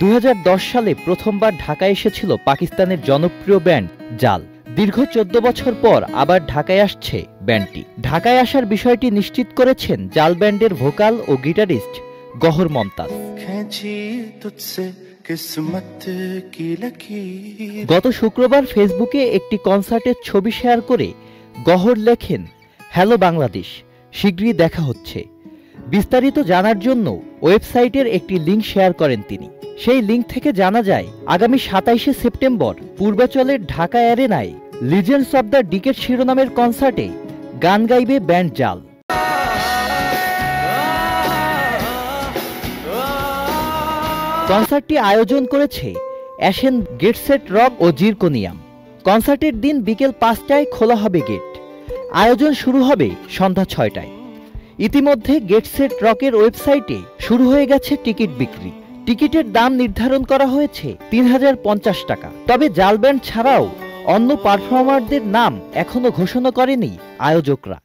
2010 সালে প্রথমবার ঢাকায় এসেছিল পাকিস্তানের জনপ্রিয় ব্যান্ড জাল। দীর্ঘ 14 বছর পর আবার ঢাকায় আসছে ব্যান্ডটি। ঢাকায় আসার বিষয়টি নিশ্চিত করেছেন জাল ব্যান্ডের ভোকাল ও গিটারিস্ট গহর মমতাজ। গত শুক্রবার ফেসবুকে একটি কনসার্টের ছবি শেয়ার করে গহর লেখেন, হ্যালো বাংলাদেশ, শীঘ্রই দেখা হচ্ছে। বিস্তারিত জানার জন্য ওয়েবসাইটের একটি লিঙ্ক শেয়ার করেন তিনি। সেই লিঙ্ক থেকে জানা যায়, আগামী 27শে সেপ্টেম্বর পূর্বাচলের ঢাকা অ্যারেনায় লিজেন্ডস অব দ্য ডিকেড শিরোনামের কনসার্টে গান গাইবে ব্যান্ড জাল। কনসার্টটি আয়োজন করেছে অ্যাশেন গেট সেট রক ও জিরকোনিয়াম। কনসার্টের দিন বিকেল 5টায় খোলা হবে গেট। আয়োজন শুরু হবে সন্ধ্যা 6টায়। ইতিমধ্যে গেট সেট রকের ওয়েবসাইটে শুরু হয়ে গেছে টিকিট বিক্রি। টিকিটের দাম নির্ধারণ করা হয়েছে 3050 টাকা। তবে জাল ব্যান্ড ছাড়াও অন্য পারফর্মারদের নাম এখনো ঘোষণা করেনি আয়োজকরা।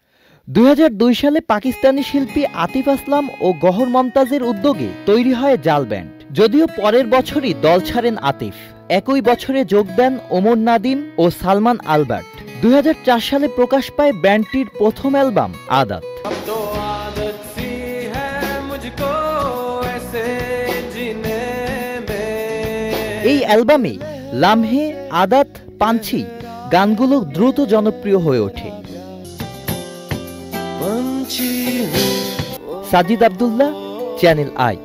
2002 সালে পাকিস্তানি শিল্পী আতিফ আসলাম ও গহর মমতাজের উদ্যোগে তৈরি হয় জাল ব্যান্ড। যদিও পরের বছরই দল ছাড়েন আতিফ। একই বছরে যোগ দেন ওমর নাদিম ও সালমান আলবার্ট। 2004 সালে প্রকাশ পায় ব্যান্ডটির প্রথম অ্যালবাম আদাত। এই অ্যালবামে লামহে, আদাত, পাঞ্ছি গানগুলো দ্রুত জনপ্রিয় হয়ে ওঠে। Sajid Abdullah, channel I.